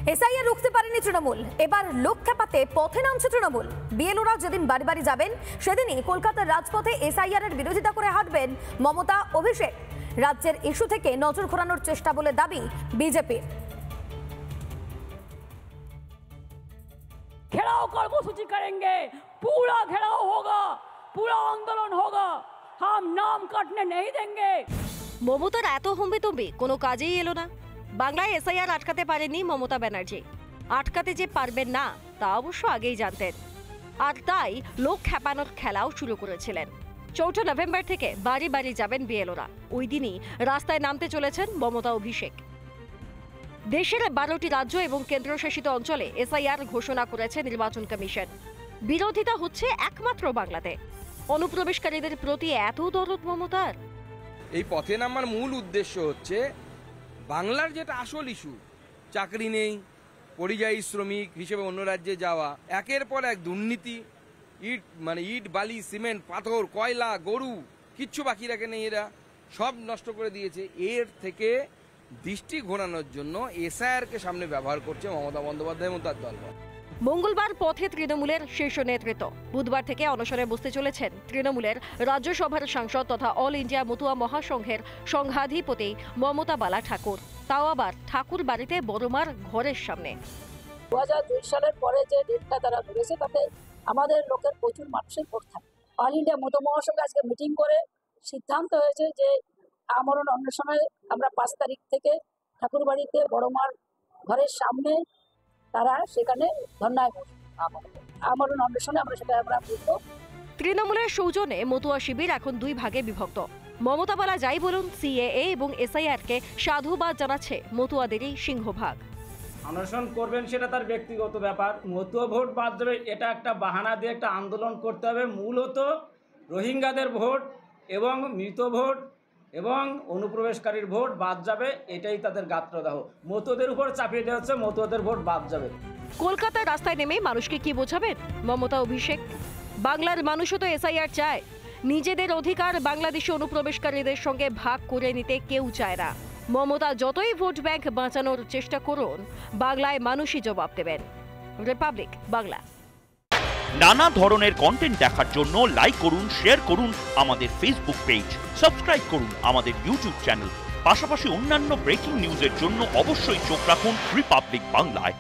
SIR রুখতে পারেনি তৃণমূল, এবার লোক খেপাতে পথে নামছে তৃণমূল। বিএলওরা যেদিন বাড়ি বাড়ি যাবেন সেদিনই কলকাতার রাজপথে এসআইআর এর বিরোধিতা করে হাঁটবেন মমতা, অভিষেক। রাজ্যের ইস্যু থেকে নজর ঘোরানোর চেষ্টা বলে দাবি বিজেপির। घेराव कर्मसूची करेंगे, पूरा घेराव होगा, पूरा आंदोलन होगा, हम नाम काटने नहीं देंगे। মমতার এত হম্বিতম্বি কোনো কাজেই এলো না। বাংলায় এসআইআর আটকাতে পারেনি মমতা ব্যানার্জি, আটকাতে যে পারবেন না তা অবশ্য আগেই জানতেন, আর তাই লোক খেপানোর খেলাও শুরু করেছিলেন। 4 নভেম্বর থেকে বাড়ি বাড়ি যাবেন বিএলওরা। ওই দিনই রাস্তায় নামতে চলেছেন মমতা, অভিষেক। দেশের 12টি রাজ্য এবং কেন্দ্রশাসিত অঞ্চলে এসআইআর ঘোষণা করেছে নির্বাচন কমিশন। বিরোধিতা হচ্ছে একমাত্র বাংলাতে। অনুপ্রবেশকারীদের প্রতি এত দরদ মমতার। এই পথে নামার মূল উদ্দেশ্য হচ্ছে বাংলার যেটা আসল ইস্যু, চাকরি নেই, পরিযায়ী শ্রমিক হিসেবে অন্য রাজ্যে যাওয়া, একের পর এক দুর্নীতি, ইট বালি সিমেন্ট পাথর কয়লা গরু কিচ্ছু বাকি রাখে নেই, এরা সব নষ্ট করে দিয়েছে। এর থেকে দৃষ্টি ঘোরানোর জন্য এসআইআরকে সামনে ব্যবহার করছে মমতা বন্দ্যোপাধ্যায় এবং তার দল। মঙ্গলবার পথে তৃণমূলের শীর্ষ নেতৃত্ব। বুধবার থেকে অনশনে বসতে চলেছেন তৃণমূলের রাজ্যসভার সাংসদ তথা অল ইন্ডিয়া মতুয়া মহাসংঘের সংঘাধিপতি মমতা বালা ঠাকুর, তাও আবার ঠাকুর বাড়িতে বড়মার ঘরের সামনে। 2002 সালের পরে যে ডেটটা তারা ধরেছে তাতে আমাদের লোকের প্রচুর মানুষের ভোট থাকে। অল ইন্ডিয়া মতুয়া মহাসংঘ আজকে মিটিং করে সিদ্ধান্ত হয়েছে যে আমরণ অন্বেষণে আমরা 5 তারিখ থেকে ঠাকুর বাড়িতে বড়মার ঘরের সামনে তারা সেখানে ধর্নায় আমরণ অন্বেষণে আমরা সেটা বলবো। তৃণমূলের সৌজন্যে মতুয়া শিবির এখন 2 ভাগে বিভক্ত। মমতা বালা যাই বলুন, সিএএ এবং এসআইআর কে সাধুবাদ জানাচ্ছে মতুয়াদেরই সিংহভাগ। অনশন করবেন সেটা তার ব্যক্তিগত ব্যাপার। মতুয়া ভোট বাদ দেবে এটা একটা বাহানা দিয়ে একটা আন্দোলন করতে হবে। মূলত রোহিঙ্গাদের ভোট এবং মৃত ভোট এবং অনুপ্রবেশকারীর ভোট বাদ যাবে, এটাই তাদের গাত্রদাহ। মতুয়াদের উপর চাপিয়ে দেওয়া হচ্ছে, মতুয়াদের ভোট বাদ যাবে। কলকাতার রাস্তায় নেমে মানুষকে কি বোঝাবেন মমতা, অভিষেক? বাংলার মানুষও তো এসআইআর চায়। নিজেদের অধিকার বাংলাদেশি অনুপ্রবেশকারীদের সঙ্গে ভাগ করে নিতে কেউ চায় না। মমতা যতই ভোট ব্যাংক বাঁচানোর চেষ্টা করুন, বাংলায় মানুষই জবাব দেবেন। রিপাবলিক বাংলা। নানা ধরনের কন্টেন্ট দেখার জন্য লাইক করুন, শেয়ার করুন আমাদের ফেসবুক পেজ, সাবস্ক্রাইব করুন আমাদের ইউটিউব চ্যানেল। পাশাপাশি অন্যান্য ব্রেকিং নিউজের জন্য অবশ্যই চোখ রাখুন রিপাবলিক বাংলায়।